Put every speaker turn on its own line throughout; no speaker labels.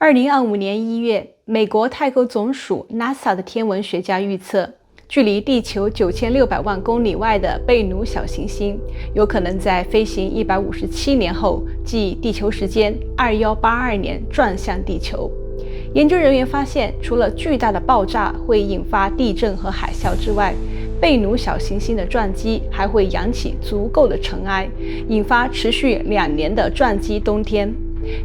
2025年1月，美国太空总署 NASA 的天文学家预测，距离地球9600万公里外的贝努小行星有可能在飞行157年后，即地球时间2182年转向地球。研究人员发现，除了巨大的爆炸会引发地震和海啸之外，贝努小行星的转机还会扬起足够的尘埃，引发持续2年的转机冬天。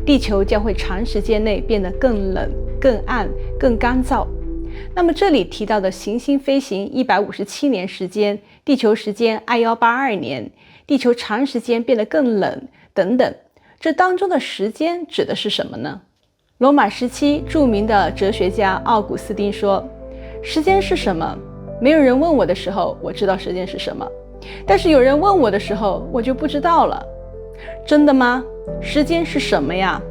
地球将会长时间内变得更冷、更暗、更干燥。那么这里提到的行星飞行157年时间，地球时间2182年，地球长时间变得更冷等等，这当中的时间指的是什么呢？罗马时期著名的哲学家奥古斯丁说，时间是什么？没有人问我的时候，我知道时间是什么，但是有人问我的时候，我就不知道了。真的吗？时间是什么呀？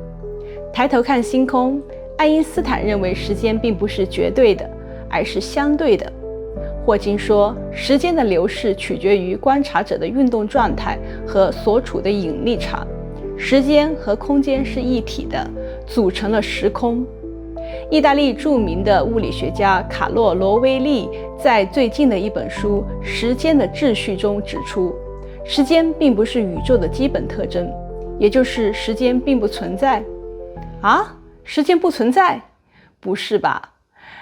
抬头看星空，爱因斯坦认为时间并不是绝对的，而是相对的。霍金说，时间的流逝取决于观察者的运动状态和所处的引力场。时间和空间是一体的，组成了时空。意大利著名的物理学家卡洛·罗威利在最近的一本书《时间的秩序》中指出，时间并不是宇宙的基本特征，也就是时间并不存在。啊，时间不存在？不是吧？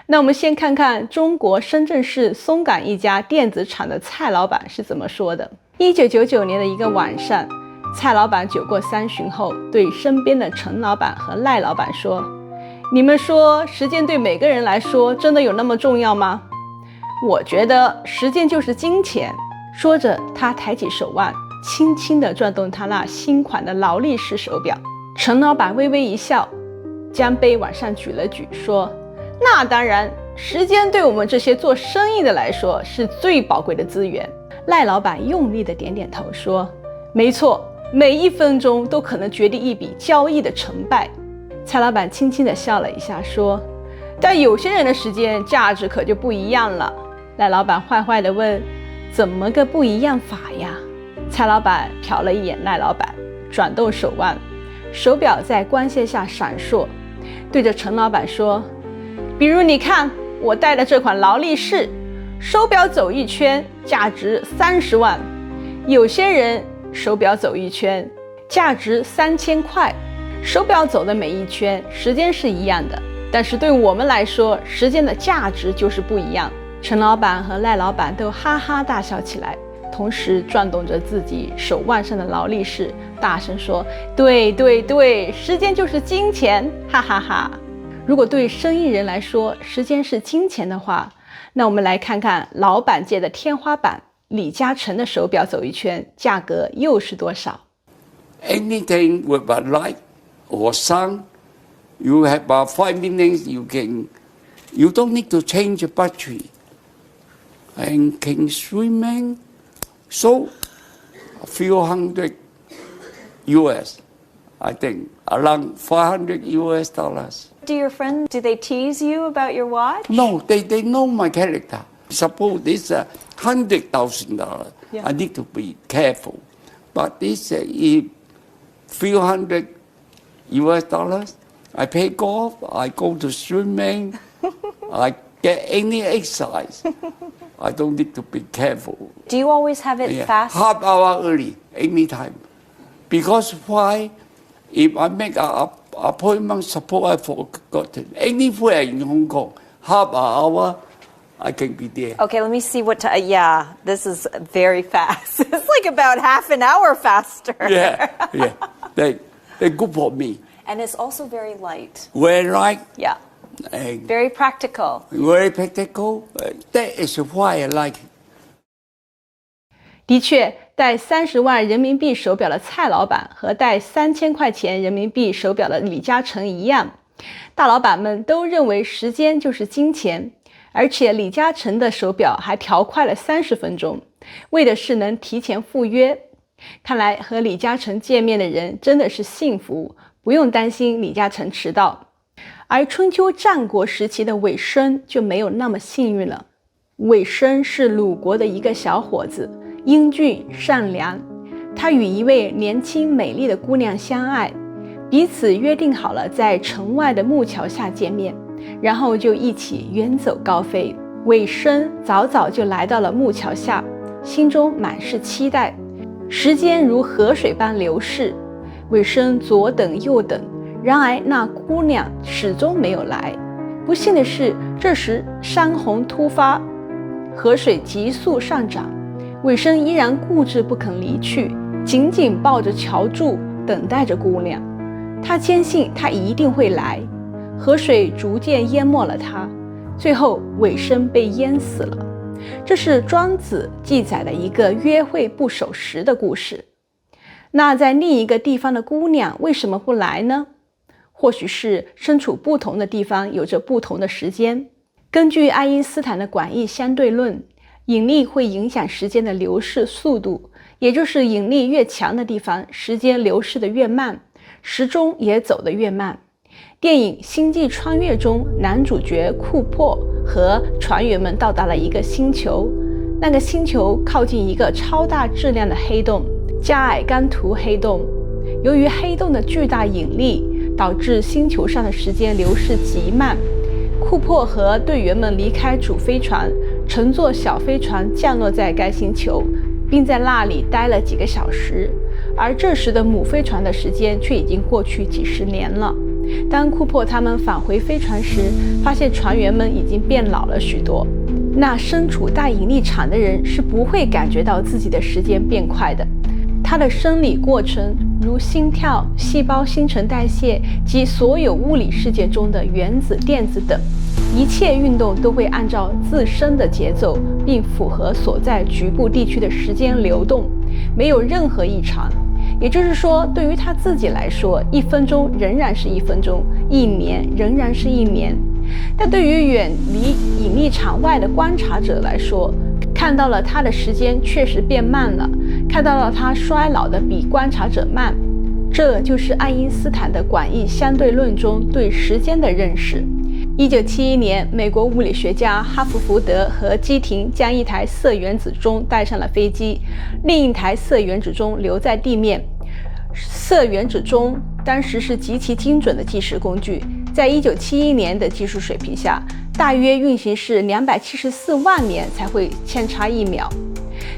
那我们先看看中国深圳市松岗一家电子厂的蔡老板是怎么说的。1999年的一个晚上，蔡老板酒过3巡后，对身边的陈老板和赖老板说，你们说时间对每个人来说真的有那么重要吗？我觉得时间就是金钱。说着，他抬起手腕，轻轻地转动他那新款的劳力士手表。陈老板微微一笑，将杯往上举了举，说，那当然，时间对我们这些做生意的来说是最宝贵的资源。赖老板用力地点点头，说，没错，每1分钟都可能决定一笔交易的成败。蔡老板轻轻地笑了一下，说，但有些人的时间价值可就不一样了。赖老板坏坏地问，怎么个不一样法呀？蔡老板瞟了一眼赖老板，转动手腕，手表在光线下闪烁，对着陈老板说，比如你看我戴的这款劳力士，手表走一圈价值30万，有些人手表走一圈价值3000块。手表走的每一圈时间是一样的，但是对我们来说，时间的价值就是不一样。陈老板和赖老板都哈哈大笑起来，同时转动着自己手腕上的劳力士，大声说，对对对，时间就是金钱，哈哈哈。如果对生意人来说时间是金钱的话，那我们来看看老板界的天花板李嘉诚的手表走一圈价格又是多少？
Anything with a light or sun, you have about 5 minutes, you don't need to change the battery. And can swimming, so a few hundred US, I think, around $500.
Do your friends, do they tease you about your watch?
No, they know my character. Suppose it's $100,000.
Yeah.
I need to be careful. But this few hundred US dollars, I play golf, I go to swimming, I get any exercise. I don't need to be careful.
Do you always have it fast?
Half hour early, anytime. Because why? If I make an appointment, suppose I forgotten. Anywhere in Hong Kong, half an hour, I can be there.
Okay, let me see what time. Yeah, this is very fast. It's like about half an hour faster.
Yeah. They're good for me.
And it's also very light.
Very light.
Yeah.
And
Very practical.
very practical. That is why I like it.
的确，戴30万人民币手表的蔡老板和戴3000块钱人民币手表的李嘉诚一样，大老板们都认为时间就是金钱，而且李嘉诚的手表还调快了30分钟，为的是能提前赴约。看来和李嘉诚见面的人真的是幸福，不用担心李嘉诚迟到。而春秋战国时期的韦生就没有那么幸运了。韦生是鲁国的一个小伙子，英俊善良。他与一位年轻美丽的姑娘相爱，彼此约定好了在城外的木桥下见面，然后就一起远走高飞。尾生早早就来到了木桥下，心中满是期待。时间如河水般流逝，尾生左等右等，然而那姑娘始终没有来。不幸的是，这时山洪突发，河水急速上涨，尾生依然固执不肯离去，紧紧抱着桥柱，等待着姑娘。他坚信她一定会来。河水逐渐淹没了他，最后尾生被淹死了。这是庄子记载的一个约会不守时的故事。那在另一个地方的姑娘为什么不来呢？或许是身处不同的地方有着不同的时间。根据爱因斯坦的广义相对论，引力会影响时间的流逝速度，也就是引力越强的地方，时间流逝的越慢，时钟也走得越慢。电影《星际穿越》中，男主角库珀和船员们到达了一个星球，那个星球靠近一个超大质量的黑洞——加尔干图黑洞。由于黑洞的巨大引力，导致星球上的时间流逝极慢。库珀和队员们离开主飞船，乘坐小飞船降落在该星球，并在那里待了几个小时。而这时的母飞船的时间却已经过去几十年了。当库珀他们返回飞船时，发现船员们已经变老了许多。那身处大引力场的人是不会感觉到自己的时间变快的。他的生理过程，如心跳、细胞新陈代谢及所有物理世界中的原子、电子等，一切运动都会按照自身的节奏，并符合所在局部地区的时间流动，没有任何异常。也就是说，对于他自己来说，1分钟仍然是1分钟，1年仍然是1年。但对于远离引力场外的观察者来说，看到了他的时间确实变慢了，看到了他衰老的比观察者慢。这就是爱因斯坦的广义相对论中对时间的认识。1971年，美国物理学家哈弗福德和基廷将一台铯原子钟带上了飞机，另一台铯原子钟留在地面。铯原子钟当时是极其精准的计时工具，在1971年的技术水平下，大约运行时274万年才会相差1秒。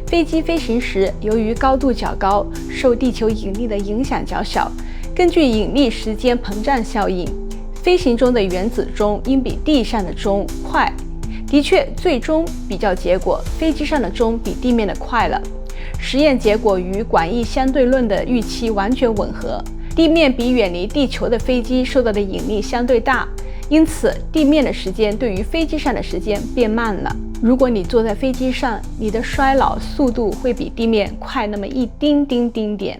飞机飞行时，由于高度较高，受地球引力的影响较小，根据引力时间膨胀效应，飞行中的原子钟应比地上的钟快。的确，最终比较结果，飞机上的钟比地面的快了。实验结果与广义相对论的预期完全吻合，地面比远离地球的飞机受到的引力相对大，因此地面的时间对于飞机上的时间变慢了。如果你坐在飞机上，你的衰老速度会比地面快那么一丁丁点。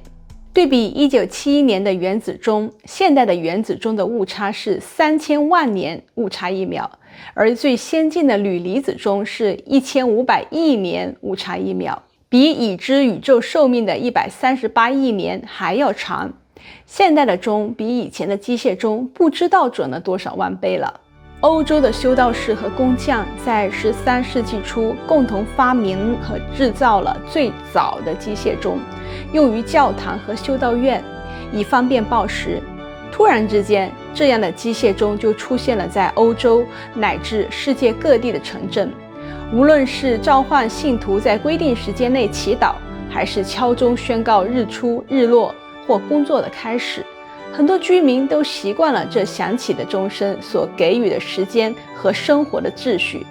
对比1971年的原子钟，现代的原子钟的误差是3000万年误差1秒，而最先进的铝离子钟是1500亿年误差1秒，比已知宇宙寿命的138亿年还要长。现代的钟比以前的机械钟不知道准了多少万倍了。欧洲的修道士和工匠在13世纪初共同发明和制造了最早的机械钟，用于教堂和修道院，以方便报时。突然之间，这样的机械钟就出现了在欧洲乃至世界各地的城镇。无论是召唤信徒在规定时间内祈祷，还是敲钟宣告日出日落或工作的开始，很多居民都习惯了这响起的钟声所给予的时间和生活的秩序。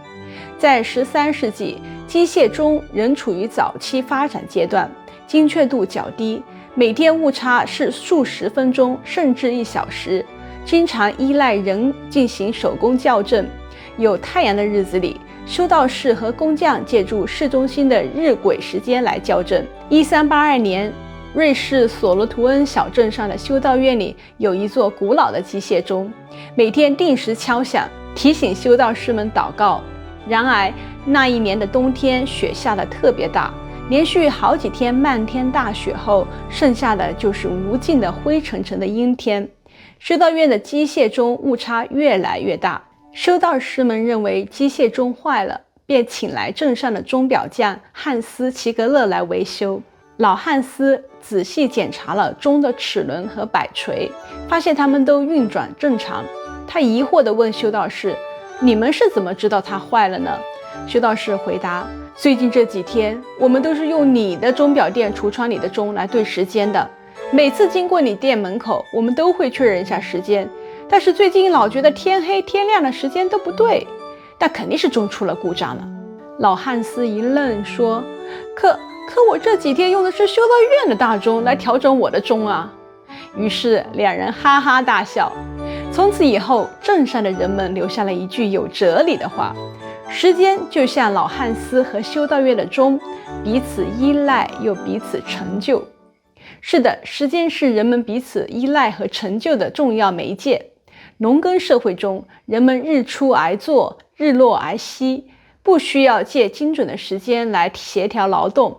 在13世纪，机械钟仍处于早期发展阶段，精确度较低，每天误差是数十分钟甚至1小时，经常依赖人进行手工校正。有太阳的日子里，修道士和工匠借助市中心的日晷时间来校正。1382年，瑞士索罗图恩小镇上的修道院里有一座古老的机械钟，每天定时敲响，提醒修道士们祷告。然而那一年的冬天雪下得特别大，连续好几天漫天大雪后，剩下的就是无尽的灰沉沉的阴天。修道院的机械钟误差越来越大，修道士们认为机械钟坏了，便请来镇上的钟表匠汉斯·齐格勒来维修。老汉斯仔细检查了钟的齿轮和摆锤，发现它们都运转正常。他疑惑地问修道士：“你们是怎么知道它坏了呢？”修道士回答：“最近这几天，我们都是用你的钟表店橱窗里的钟来对时间的。每次经过你店门口，我们都会确认一下时间。但是最近老觉得天黑天亮的时间都不对，那肯定是钟出了故障了。”老汉斯一愣，说：“可我这几天用的是修道院的大钟来调整我的钟啊。”于是两人哈哈大笑。从此以后，镇上的人们留下了一句有哲理的话：时间就像老汉斯和修道院的钟，彼此依赖又彼此成就。是的，时间是人们彼此依赖和成就的重要媒介。农耕社会中，人们日出而作，日落而息，不需要借精准的时间来协调劳动。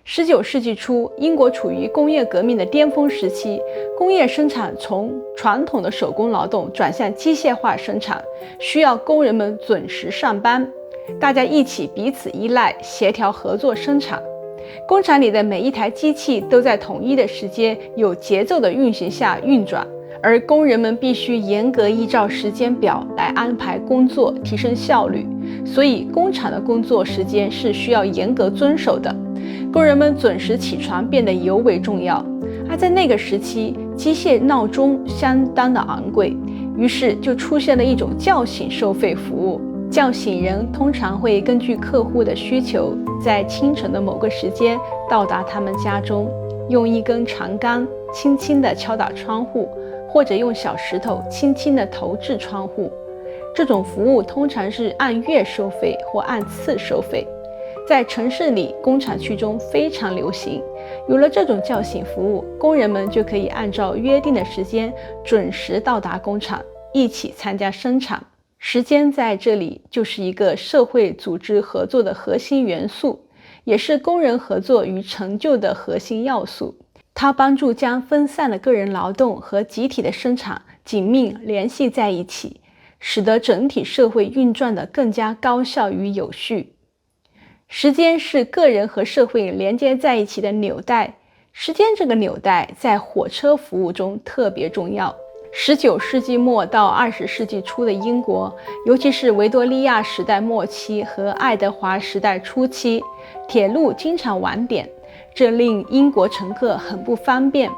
19世纪初，英国处于工业革命的巅峰时期，工业生产从传统的手工劳动转向机械化生产，需要工人们准时上班，大家一起彼此依赖，协调合作生产。工厂里的每一台机器都在统一的时间、有节奏的运行下运转，而工人们必须严格依照时间表来安排工作，提升效率。所以，工厂的工作时间是需要严格遵守的。工人们准时起床变得尤为重要，而在那个时期，机械闹钟相当的昂贵，于是就出现了一种叫醒收费服务。叫醒人通常会根据客户的需求，在清晨的某个时间到达他们家中，用一根长杆轻轻地敲打窗户，或者用小石头轻轻地投掷窗户。这种服务通常是按月收费或按次收费。在城市里，工厂区中非常流行。有了这种叫醒服务，工人们就可以按照约定的时间准时到达工厂，一起参加生产。时间在这里就是一个社会组织合作的核心元素，也是工人合作与成就的核心要素。它帮助将分散的个人劳动和集体的生产紧密联系在一起，使得整体社会运转得更加高效与有序。时间是个人和社会连接在一起的纽带，时间这个纽带在火车服务中特别重要。19世纪末到20世纪初的英国，尤其是维多利亚时代末期和爱德华时代初期，铁路经常晚点，这令英国乘客很不方便。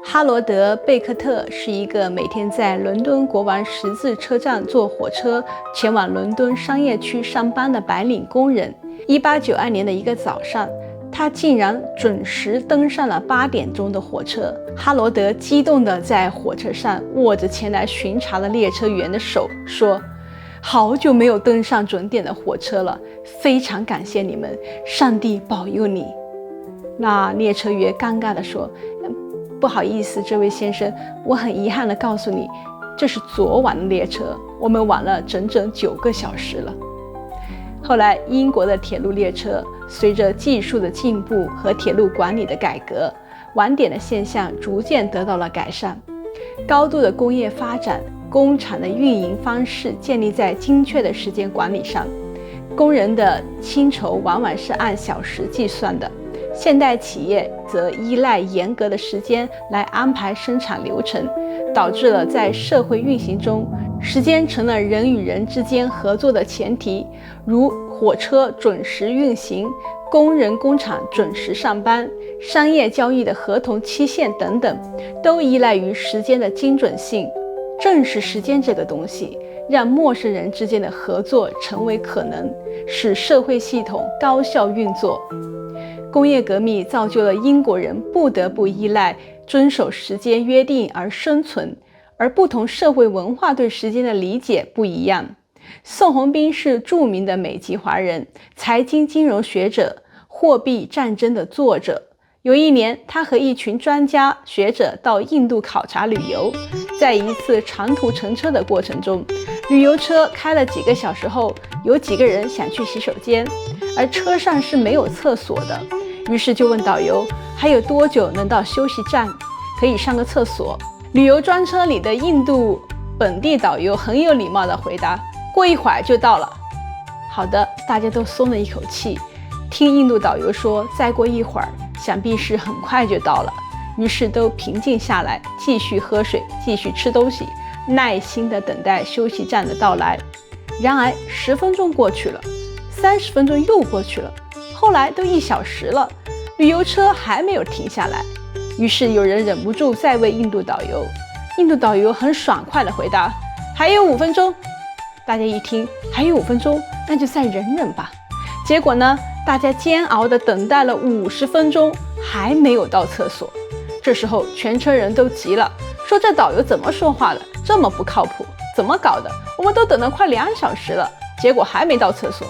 哈罗德·贝克特是一个每天在伦敦国王十字车站坐火车前往伦敦商业区上班的白领工人。1892年的一个早上，他竟然准时登上了8点钟的火车。哈罗德激动地在火车上握着前来巡查的列车员的手，说：“好久没有登上准点的火车了，非常感谢你们，上帝保佑你。”那列车员尴尬地说：“不好意思，这位先生，我很遗憾地告诉你，这是昨晚的列车，我们晚了整整9个小时了。”后来，英国的铁路列车随着技术的进步和铁路管理的改革，晚点的现象逐渐得到了改善。高度的工业发展，工厂的运营方式建立在精确的时间管理上，工人的薪酬往往是按小时计算的。现代企业则依赖严格的时间来安排生产流程，导致了在社会运行中，时间成了人与人之间合作的前提，如火车准时运行、工人工厂准时上班、商业交易的合同期限等等，都依赖于时间的精准性。正是时间这个东西，让陌生人之间的合作成为可能，使社会系统高效运作。工业革命造就了英国人不得不依赖遵守时间约定而生存，而不同社会文化对时间的理解不一样。宋鸿兵是著名的美籍华人，财经金融学者，货币战争的作者。有一年，他和一群专家学者到印度考察旅游，在一次长途乘车的过程中，旅游车开了几个小时后，有几个人想去洗手间，而车上是没有厕所的，于是就问导游还有多久能到休息站，可以上个厕所。旅游专车里的印度本地导游很有礼貌地回答：“过一会儿就到了。”好的，大家都松了一口气。听印度导游说，再过一会儿，想必是很快就到了，于是都平静下来，继续喝水，继续吃东西，耐心地等待休息站的到来。然而10分钟过去了，30分钟又过去了，后来都1小时了，旅游车还没有停下来。于是有人忍不住再问印度导游，印度导游很爽快地回答：还有5分钟。大家一听还有5分钟，那就再忍忍吧。结果呢，大家煎熬地等待了50分钟，还没有到厕所。这时候全车人都急了，说这导游怎么说话的，这么不靠谱，怎么搞的？我们都等了快2小时了，结果还没到厕所。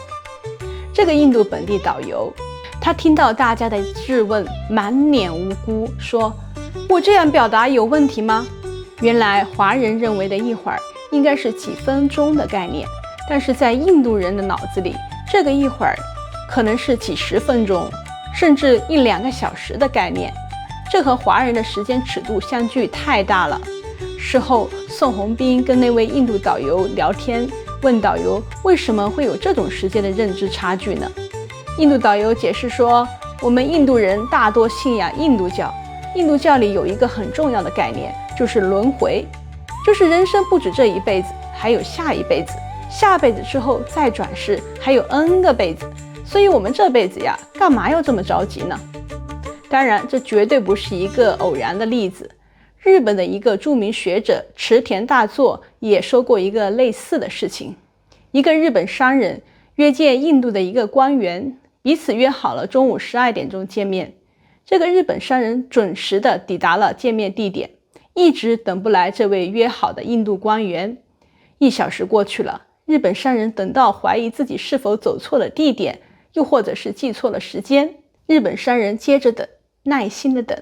这个印度本地导游，他听到大家的质问，满脸无辜，说：我这样表达有问题吗？原来华人认为的一会儿应该是几分钟的概念，但是在印度人的脑子里，这个一会儿可能是几10分钟，甚至1-2个小时的概念。这和华人的时间尺度相距太大了。事后，宋鸿兵跟那位印度导游聊天，问导游为什么会有这种时间的认知差距呢？印度导游解释说，我们印度人大多信仰印度教，印度教里有一个很重要的概念，就是轮回，就是人生不止这一辈子，还有下一辈子，下辈子之后再转世，还有 N 个辈子，所以我们这辈子呀，干嘛要这么着急呢？当然，这绝对不是一个偶然的例子。日本的一个著名学者池田大作也说过一个类似的事情。一个日本商人约见印度的一个官员，彼此约好了中午12点钟见面。这个日本商人准时地抵达了见面地点，一直等不来这位约好的印度官员。1小时过去了，日本商人等到怀疑自己是否走错了地点，又或者是记错了时间。日本商人接着等，耐心的等，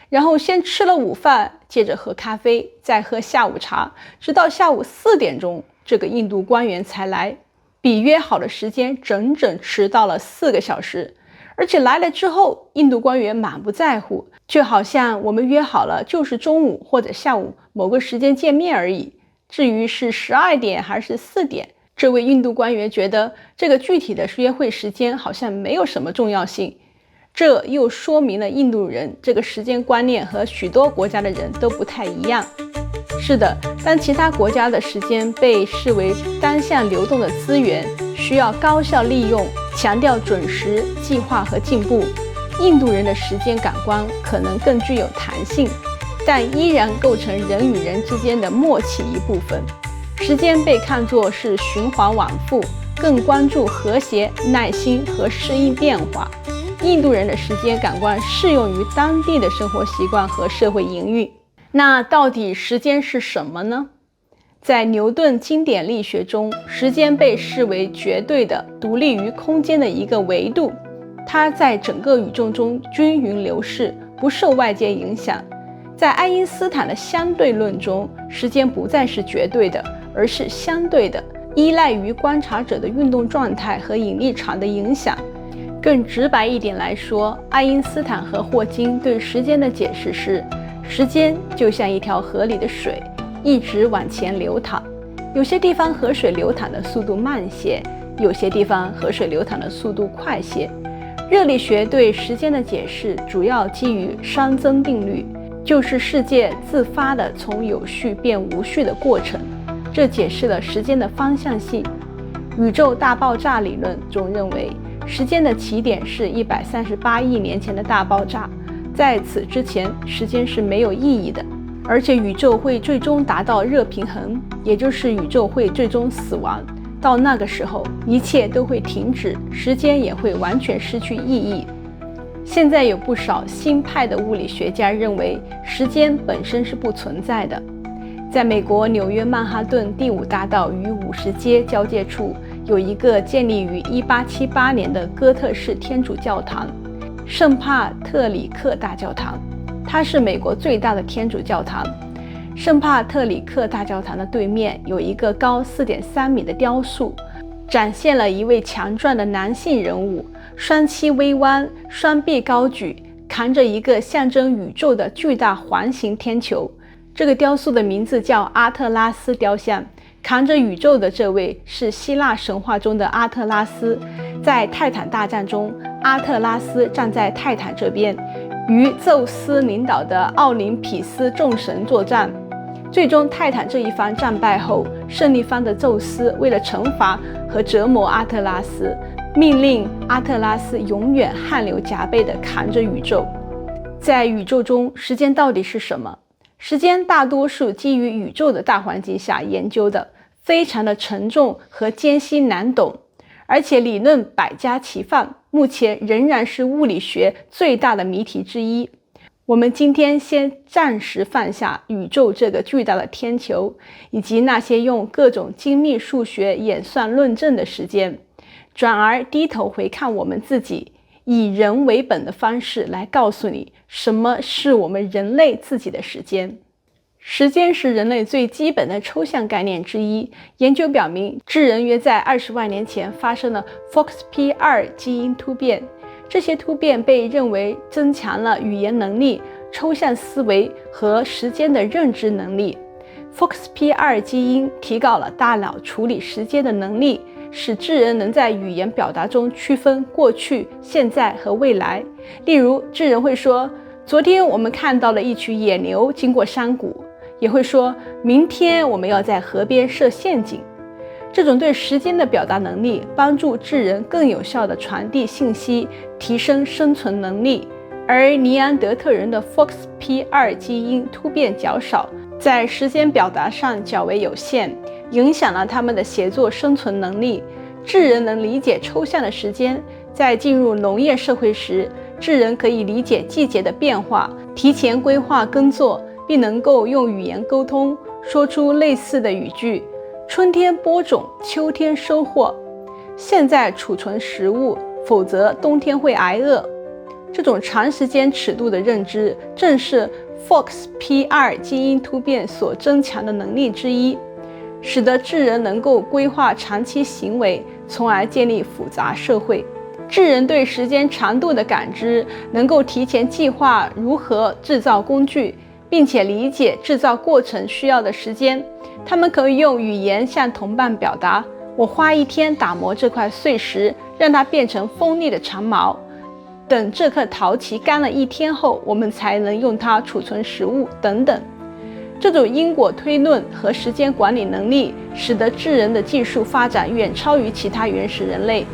然后先吃了午饭，接着喝咖啡，再喝下午茶，直到下午4点钟，这个印度官员才来，比约好的时间整整迟到了4个小时。而且来了之后，印度官员满不在乎，就好像我们约好了就是中午或者下午某个时间见面而已，至于是12点还是4点，这位印度官员觉得这个具体的约会时间好像没有什么重要性。这又说明了印度人这个时间观念和许多国家的人都不太一样。是的，当其他国家的时间被视为单向流动的资源，需要高效利用，强调准时、计划和进步，印度人的时间感官可能更具有弹性，但依然构成人与人之间的默契一部分。时间被看作是循环往复，更关注和谐、耐心和适应变化。印度人的时间感官适用于当地的生活习惯和社会营运。那到底时间是什么呢？在牛顿经典力学中，时间被视为绝对的、独立于空间的一个维度，它在整个宇宙中均匀流逝，不受外界影响。在爱因斯坦的相对论中，时间不再是绝对的，而是相对的，依赖于观察者的运动状态和引力场的影响。更直白一点来说，爱因斯坦和霍金对时间的解释是，时间就像一条河里的水，一直往前流淌。有些地方河水流淌的速度慢些，有些地方河水流淌的速度快些。热力学对时间的解释主要基于熵增定律，就是世界自发的从有序变无序的过程，这解释了时间的方向性。宇宙大爆炸理论中认为，时间的起点是138亿年前的大爆炸，在此之前，时间是没有意义的，而且宇宙会最终达到热平衡，也就是宇宙会最终死亡。到那个时候，一切都会停止，时间也会完全失去意义。现在有不少新派的物理学家认为，时间本身是不存在的。在美国纽约曼哈顿第5大道与50街交界处，有一个建立于1878年的哥特式天主教堂——圣帕特里克大教堂。它是美国最大的天主教堂。圣帕特里克大教堂的对面有一个高4.3米的雕塑，展现了一位强壮的男性人物，双膝微弯，双臂高举，扛着一个象征宇宙的巨大环形天球。这个雕塑的名字叫阿特拉斯雕像。扛着宇宙的这位是希腊神话中的阿特拉斯。在泰坦大战中，阿特拉斯站在泰坦这边，与宙斯领导的奥林匹斯众神作战。最终泰坦这一方战败后，胜利方的宙斯为了惩罚和折磨阿特拉斯，命令阿特拉斯永远汗流浃背地扛着宇宙。在宇宙中，时间到底是什么？时间大多数基于宇宙的大环境下研究的，非常的沉重和艰辛难懂，而且理论百家齐放，目前仍然是物理学最大的谜题之一。我们今天先暂时放下宇宙这个巨大的天球，以及那些用各种精密数学演算论证的时间，转而低头回看我们自己，以人为本的方式来告诉你什么是我们人类自己的时间。时间是人类最基本的抽象概念之一。研究表明，智人约在20万年前发生了 FOXP2 基因突变，这些突变被认为增强了语言能力、抽象思维和时间的认知能力。FOXP2 基因提高了大脑处理时间的能力，使智人能在语言表达中区分过去、现在和未来。例如，智人会说，昨天我们看到了一群野牛经过山谷，也会说，明天我们要在河边设陷阱。这种对时间的表达能力帮助智人更有效地传递信息，提升生存能力。而尼安德特人的 FOXP2 基因突变较少，在时间表达上较为有限，影响了他们的协作生存能力。智人能理解抽象的时间，在进入农业社会时，智人可以理解季节的变化，提前规划耕作，并能够用语言沟通，说出类似的语句：春天播种，秋天收获，现在储存食物，否则冬天会挨饿。这种长时间尺度的认知，正是 FOXP2 基因突变所增强的能力之一，使得智人能够规划长期行为，从而建立复杂社会。智人对时间长度的感知，能够提前计划如何制造工具，并且理解制造过程需要的时间。他们可以用语言向同伴表达：我花1天打磨这块碎石，让它变成锋利的长矛。等这颗陶器干了1天后，我们才能用它储存食物，等等。这种因果推论和时间管理能力，使得智人的技术发展远超于其他原始人类。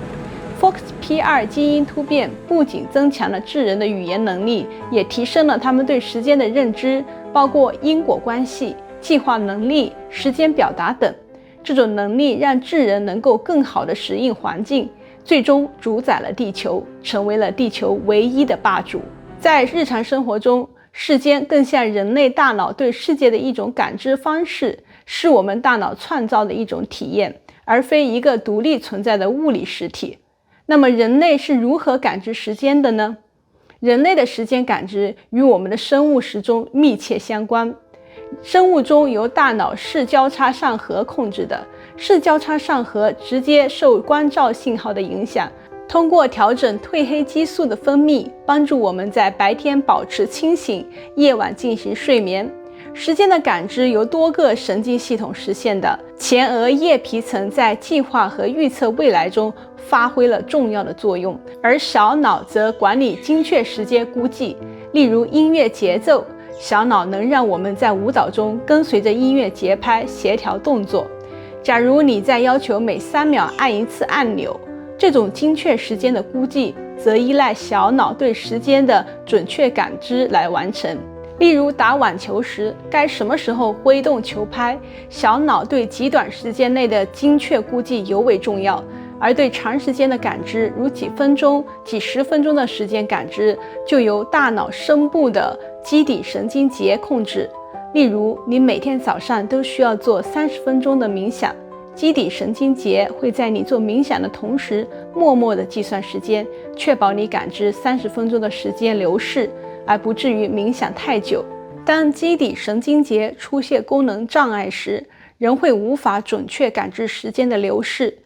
FOXP2 基因突变不仅增强了智人的语言能力，也提升了他们对时间的认知，包括因果关系、计划能力、时间表达等。这种能力让智人能够更好地适应环境，最终主宰了地球，成为了地球唯一的霸主。在日常生活中，时间更像人类大脑对世界的一种感知方式，是我们大脑创造的一种体验，而非一个独立存在的物理实体。那么人类是如何感知时间的呢？人类的时间感知与我们的生物时钟密切相关。生物钟由大脑视交叉上核控制的，视交叉上核直接受光照信号的影响，通过调整褪黑激素的分泌，帮助我们在白天保持清醒，夜晚进行睡眠。时间的感知由多个神经系统实现的，前额叶皮层在计划和预测未来中发挥了重要的作用，而小脑则管理精确时间估计。例如音乐节奏，小脑能让我们在舞蹈中跟随着音乐节拍协调动作。假如你在要求每3秒按一次按钮，这种精确时间的估计则依赖小脑对时间的准确感知来完成。例如打网球时，该什么时候挥动球拍，小脑对极短时间内的精确估计尤为重要，而对长时间的感知，如几分钟、几十分钟的时间感知，就由大脑深部的基底神经节控制。例如，你每天早上都需要做30分钟的冥想，基底神经节会在你做冥想的同时，默默地计算时间，确保你感知30分钟的时间流逝，而不至于冥想太久。当基底神经节出现功能障碍时，人会无法准确感知时间的流逝。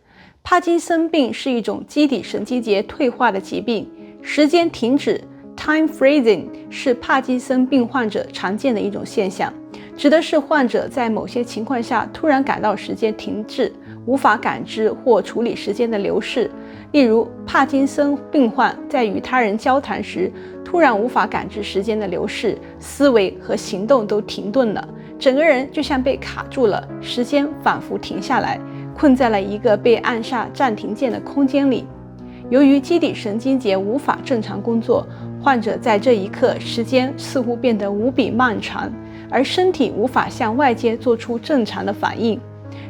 帕金森病是一种基底神经节退化的疾病，时间停止 time freezing 是帕金森病患者常见的一种现象。指的是患者在某些情况下突然感到时间停滞，无法感知或处理时间的流逝。例如，帕金森病患在与他人交谈时，突然无法感知时间的流逝，思维和行动都停顿了，整个人就像被卡住了，时间仿佛停下来，困在了一个被按下暂停键的空间里。由于基底神经节无法正常工作，患者在这一刻时间似乎变得无比漫长，而身体无法向外界做出正常的反应。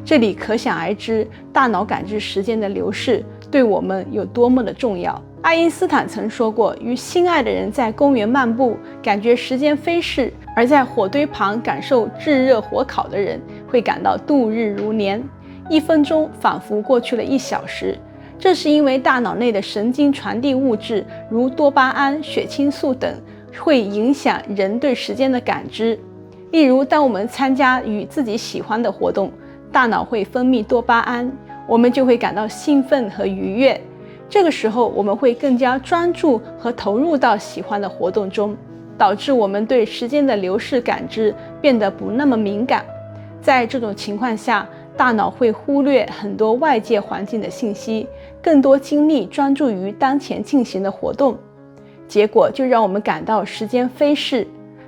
这里可想而知，大脑感知时间的流逝对我们有多么的重要。爱因斯坦曾说过，与心爱的人在公园漫步，感觉时间飞逝；而在火堆旁感受炙热火烤的人，会感到度日如年，1分钟仿佛过去了1小时。这是因为大脑内的神经传递物质，如多巴胺、血清素等，会影响人对时间的感知。例如，当我们参加与自己喜欢的活动，大脑会分泌多巴胺，我们就会感到兴奋和愉悦。这个时候，我们会更加专注和投入到喜欢的活动中，导致我们对时间的流逝感知变得不那么敏感。在这种情况下，大脑会忽略很多外界环境的信息，更多精力专注于当前进行的活动，结果就让我们感到时间飞逝。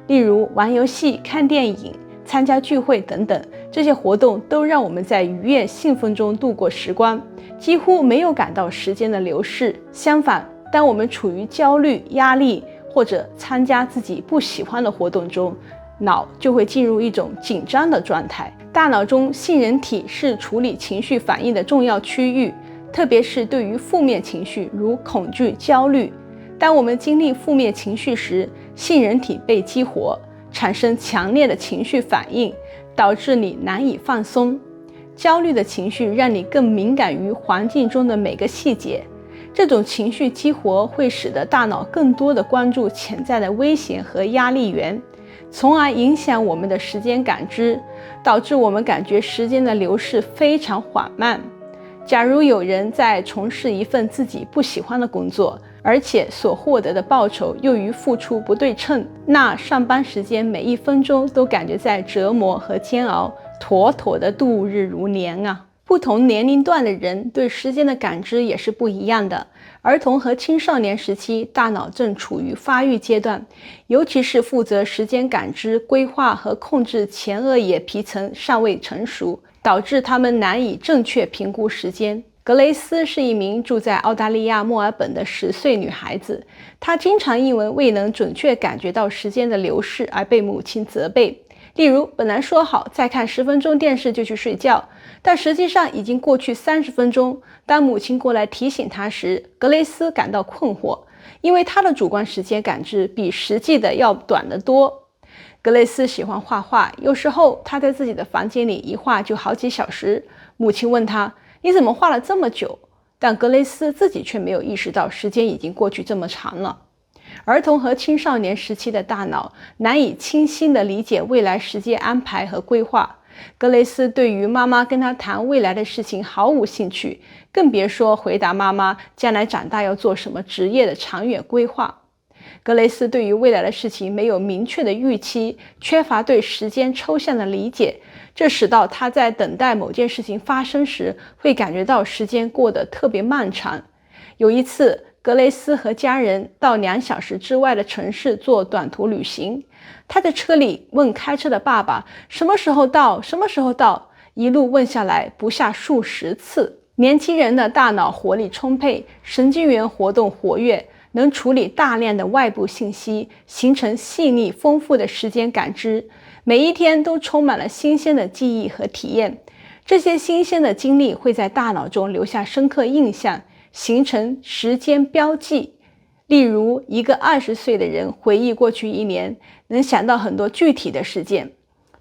例如玩游戏、看电影、参加聚会等等，这些活动都让我们在愉悦兴奋中度过时光，几乎没有感到时间的流逝。相反，当我们处于焦虑、压力或者参加自己不喜欢的活动中，脑就会进入一种紧张的状态。大脑中杏仁体是处理情绪反应的重要区域，特别是对于负面情绪，如恐惧、焦虑。当我们经历负面情绪时，杏仁体被激活，产生强烈的情绪反应，导致你难以放松。焦虑的情绪让你更敏感于环境中的每个细节，这种情绪激活会使得大脑更多地关注潜在的危险和压力源，从而影响我们的时间感知，导致我们感觉时间的流逝非常缓慢。假如有人在从事一份自己不喜欢的工作，而且所获得的报酬又与付出不对称，那上班时间每1分钟都感觉在折磨和煎熬，妥妥的度日如年啊！不同年龄段的人对时间的感知也是不一样的。儿童和青少年时期，大脑正处于发育阶段，尤其是负责时间感知、规划和控制前额叶皮层尚未成熟，导致他们难以正确评估时间。格雷斯是一名住在澳大利亚墨尔本的10岁女孩子，她经常因为未能准确感觉到时间的流逝而被母亲责备。例如，本来说好再看10分钟电视就去睡觉，但实际上已经过去30分钟。当母亲过来提醒她时，格雷斯感到困惑，因为她的主观时间感知比实际的要短得多。格雷斯喜欢画画，有时候她在自己的房间里一画就好几小时。母亲问她：“你怎么画了这么久？”但格雷斯自己却没有意识到时间已经过去这么长了。儿童和青少年时期的大脑难以清晰地理解未来时间安排和规划。格雷斯对于妈妈跟他谈未来的事情毫无兴趣，更别说回答妈妈将来长大要做什么职业的长远规划。格雷斯对于未来的事情没有明确的预期，缺乏对时间抽象的理解，这使到他在等待某件事情发生时，会感觉到时间过得特别漫长。有一次，格雷斯和家人到2小时之外的城市做短途旅行，他在车里问开车的爸爸什么时候到，什么时候到，一路问下来不下数十次。年轻人的大脑活力充沛，神经元活动活跃，能处理大量的外部信息，形成细腻丰富的时间感知，每一天都充满了新鲜的记忆和体验。这些新鲜的经历会在大脑中留下深刻印象，形成时间标记。例如，一个20岁的人回忆过去1年，能想到很多具体的事件，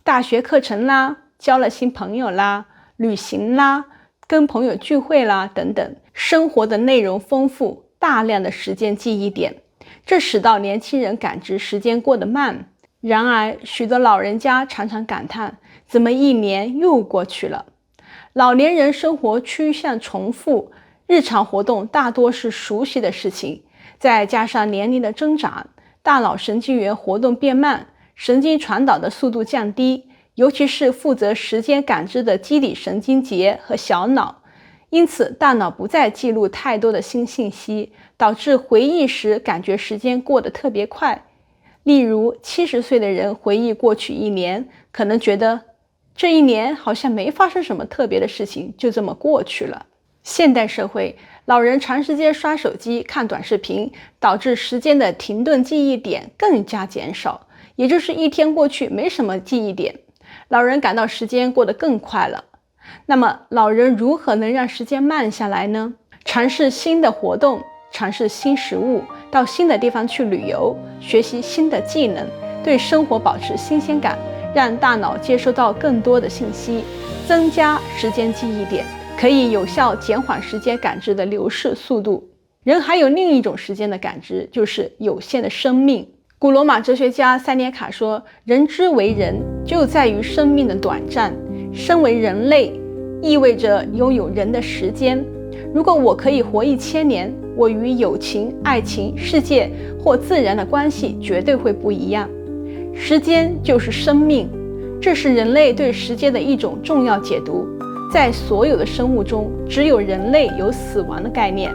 大学课程啦，交了新朋友啦，旅行啦，跟朋友聚会啦等等，生活的内容丰富，大量的时间记忆点，这使到年轻人感知时间过得慢。然而，许多老人家常常感叹，怎么1年又过去了？老年人生活趋向重复，日常活动大多是熟悉的事情，再加上年龄的增长，大脑神经元活动变慢，神经传导的速度降低，尤其是负责时间感知的基底神经节和小脑，因此大脑不再记录太多的新信息，导致回忆时感觉时间过得特别快。例如70岁的人回忆过去1年，可能觉得这1年好像没发生什么特别的事情，就这么过去了。现代社会，老人长时间刷手机、看短视频，导致时间的停顿记忆点更加减少，也就是一天过去没什么记忆点，老人感到时间过得更快了。那么老人如何能让时间慢下来呢？尝试新的活动，尝试新食物，到新的地方去旅游，学习新的技能，对生活保持新鲜感，让大脑接收到更多的信息，增加时间记忆点，可以有效减缓时间感知的流逝速度。人还有另一种时间的感知，就是有限的生命。古罗马哲学家塞涅卡说，人之为人，就在于生命的短暂。身为人类，意味着拥有人的时间。如果我可以活1000年，我与友情、爱情、世界或自然的关系绝对会不一样。时间就是生命，这是人类对时间的一种重要解读。在所有的生物中，只有人类有死亡的概念。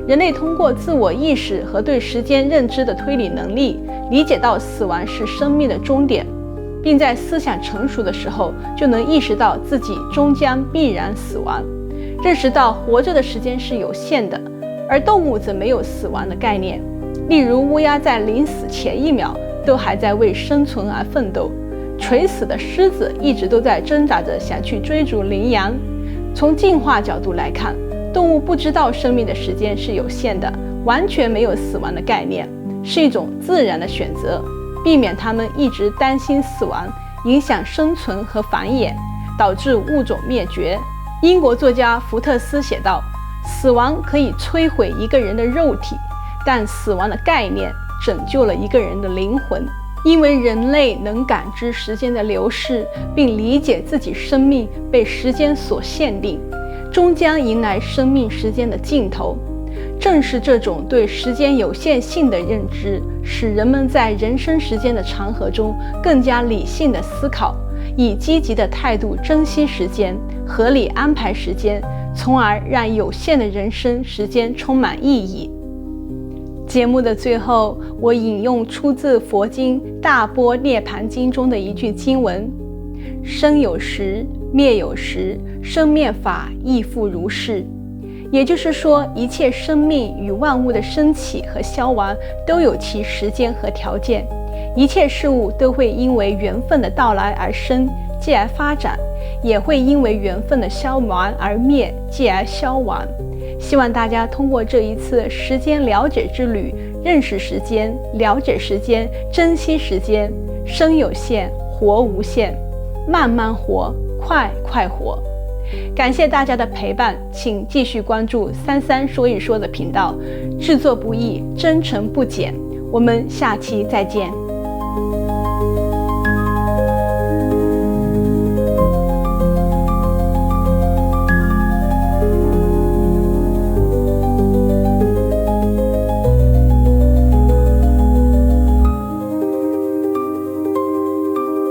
人类通过自我意识和对时间认知的推理能力，理解到死亡是生命的终点，并在思想成熟的时候就能意识到自己终将必然死亡，认识到活着的时间是有限的。而动物则没有死亡的概念，例如乌鸦在临死前1秒都还在为生存而奋斗，垂死的狮子一直都在挣扎着想去追逐羚羊。从进化角度来看，动物不知道生命的时间是有限的，完全没有死亡的概念，是一种自然的选择，避免它们一直担心死亡影响生存和繁衍，导致物种灭绝。英国作家福特斯写道，死亡可以摧毁一个人的肉体，但死亡的概念拯救了一个人的灵魂。因为人类能感知时间的流逝，并理解自己生命被时间所限定，终将迎来生命时间的尽头。正是这种对时间有限性的认知，使人们在人生时间的长河中更加理性的思考，以积极的态度珍惜时间，合理安排时间，从而让有限的人生时间充满意义。节目的最后，我引用出自佛经《大般涅盘经》中的一句经文：生有时，灭有时，生灭法亦复如是。也就是说，一切生命与万物的升起和消亡都有其时间和条件，一切事物都会因为缘分的到来而生，继而发展，也会因为缘分的消亡而灭，继而消亡。希望大家通过这一次时间了解之旅，认识时间，了解时间，珍惜时间。生有限，活无限，慢慢活，快快活。感谢大家的陪伴，请继续关注33说一说的频道，制作不易，真诚不减。我们下期再见。